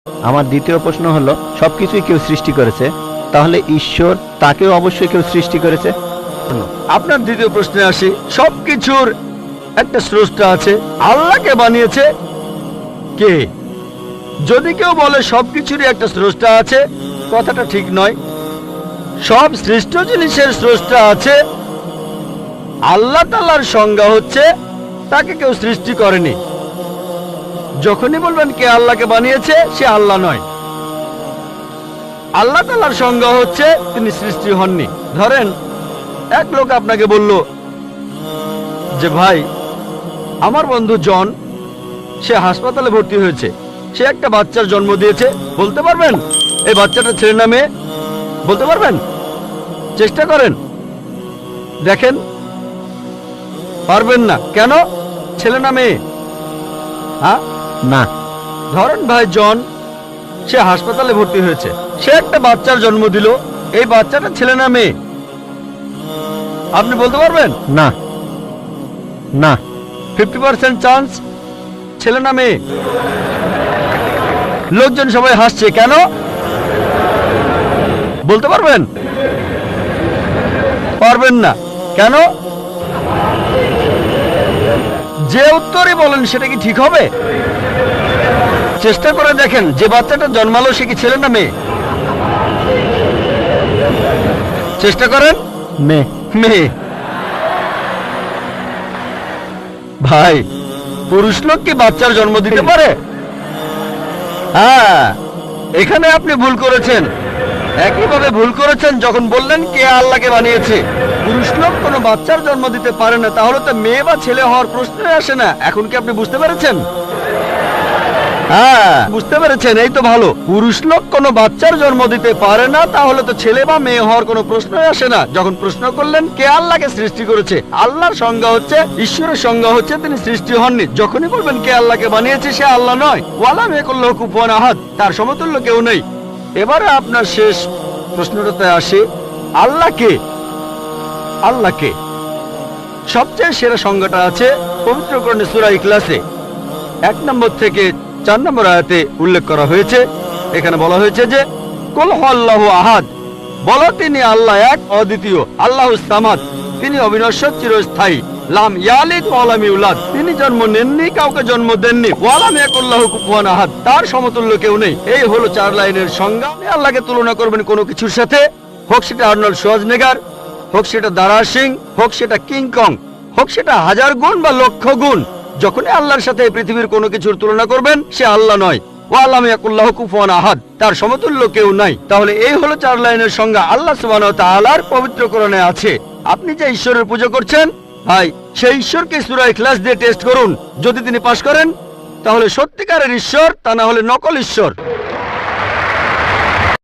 আমার দ্বিতীয় প্রশ্ন হলো, সবকিছুই কেউ সৃষ্টি করেছে, তাহলে ঈশ্বর তাকেও অবশ্যই কেউ সৃষ্টি করেছে। আপনার দ্বিতীয় প্রশ্নে আসি, সবকিছুর একটা স্রষ্টা আছে, আল্লাহকে বানিয়েছে কে? যদি কেউ বলে সবকিছুরই একটা স্রষ্টা আছে, কথাটা ঠিক নয়। সব সৃষ্ট জিনিসের স্রষ্টা আছে, আল্লাহ তাআলার সংজ্ঞা হচ্ছে তাকে কেউ সৃষ্টি করেনি। যখনই বলবেন কে আল্লাহকে বানিয়েছে, সে আল্লাহ নয়। আল্লাহ তাআলার সংজ্ঞা হচ্ছে তিনি সৃষ্টি হননি। ধরেন এক লোক আপনাকে বলল যে ভাই, আমার বন্ধু জন, সে হাসপাতালে ভর্তি হয়েছে, সে একটা বাচ্চার জন্ম দিয়েছে। বলতে পারবেন এই বাচ্চাটা ছেলে না মেয়ে? বলতে পারবেন? চেষ্টা করেন, দেখেন। পারবেন না কেন? ছেলে না মেয়ে? হ্যাঁ না। ধরেন ভাই জন, সে হাসপাতালে ভর্তি হয়েছে, সে একটা বাচ্চার জন্ম দিল, এই বাচ্চাটা ছেলে না মেয়ে? আপনি বলতে পারবেন? না না। 50% চান্স ছেলে না মেয়ে। লোকজন সবাই হাসছে কেন? বলতে পারবেন? পারবেন না কেন? যে উত্তরই বলেন সেটা কি ঠিক হবে? চেষ্টা করে দেখেন, যে বাচ্চাটা জন্মালো সে কি ছেলে না মেয়ে? চেষ্টা করেন। মেয়ে। মেয়ে। ভাই, পুরুষ লোক কি বাচ্চার জন্ম দিতে পারে? হ্যাঁ, এখানে আপনি ভুল করেছেন। একইভাবে ভুল করেছেন যখন বললেন কে আল্লাহকে বানিয়েছে। পুরুষ লোক কোনো বাচ্চার জন্ম দিতে পারে না, তাহলে তো মেয়ে বা ছেলে হওয়ার প্রশ্নই আসে না। এখন কি আপনি বুঝতে পেরেছেন? হ্যাঁ, বুঝতে পেরেছেন, এই তো ভালো। পুরুষ লোক কোনো বাচ্চার জন্ম দিতে পারে না, তাহলে তো ছেলে বা মেয়ে হওয়ার কোনো প্রশ্নই আসে না। যখন প্রশ্ন করলেন কে আল্লাহকে সৃষ্টি করেছে, আল্লাহর সংজ্ঞা হচ্ছে, ঈশ্বরের সংজ্ঞা হচ্ছে তিনি সৃষ্টি হননি। যখনই বলবেন কে আল্লাহকে বানিয়েছে, সে আল্লাহ নয়। ওয়ালাম ইয়াকুল লাহু কুফুয়ান আহাদ, তার সমতুল্য কেউ নেই। এবারে আপনার শেষ প্রশ্নটাতে আসি, আল্লাহ কে? আল্লাহ কে? সবচেয়ে সেরা সংজ্ঞাটা আছে পবিত্র কোরআনে সূরা ইখলাসে 1 নম্বর থেকে 4 নম্বর আয়াতে উল্লেখ করা হয়েছে। এখানে বলা হয়েছে যে কুল হুয়াল্লাহু আহাদ, বলো তিনি আল্লাহ এক, অদ্বিতীয়। আল্লাহুস সামাদ, তিনি অবিনশ্বর, চিরস্থায়ী। লাম ইয়ালিদ ওয়া লাম ইউলাদ, তিনি জন্ম নেননি, কাউকে জন্ম দেননি। ওয়া লাম ইয়াকুল লাহু কুফুয়ান আহাদ, তার সমতুল্য কেউ নেই। এই হলো 4 লাইনের সংজ্ঞা। আপনি আল্লাহকে তুলনা করবেন কোনো কিছুর সাথে, হোক সেটা আর্নল্ড শোয়ার্জনেগার, হোক সেটা দারা সিং, হোক সেটা কিং কং, হোক সেটা 1000 গুণ বা লক্ষ গুণ। যখনই আল্লাহর সাথে পৃথিবীর কোনো কিছুর তুলনা করবেন, সে আল্লাহ নয়। ওয়া লাম ইয়াকুল লাহু কুফুয়ান আহাদ, তার সমতুল্য কেউ নাই। তাহলে এই হলো 4 লাইনের সংজ্ঞা আল্লাহ সুবহানাহু ওয়া তাআলার পবিত্র কোরআনে আছে। আপনি যে ঈশ্বরের পূজা করছেন, ভাই, সেই ঈশ্বরকে সূরা ইখলাস দিয়ে টেস্ট করুন। যদি তিনি পাশ করেন, তাহলে সত্যিকারের ঈশ্বর, তা না হলে নকল ঈশ্বর।